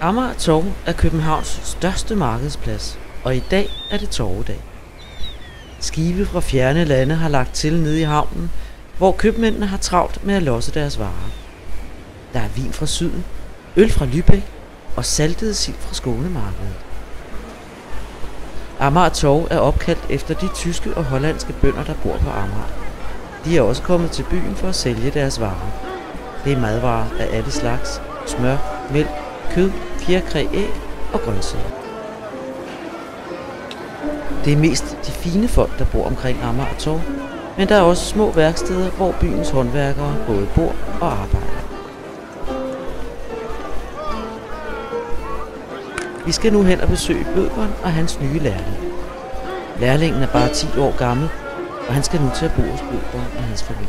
Amager Torv er Københavns største markedsplads, og i dag er det torvedag. Skibe fra fjerne lande har lagt til nede i havnen, hvor købmændene har travlt med at losse deres varer. Der er vin fra syden, øl fra Lübeck og saltede sild fra Skånemarkedet. Amager Torv er opkaldt efter de tyske og hollandske bønder, der bor på Amager. De er også kommet til byen for at sælge deres varer. Det er madvarer af alle slags: smør, mælk, kød, fjerkræ, æg og grøntsager. Det er mest de fine folk, der bor omkring Amager Torv, men der er også små værksteder, hvor byens håndværkere både bor og arbejder. Vi skal nu hen og besøge Bødkeren og hans nye lærling. Lærlingen er bare 10 år gammel, og han skal nu til at bo hos Bødkeren og hans familie.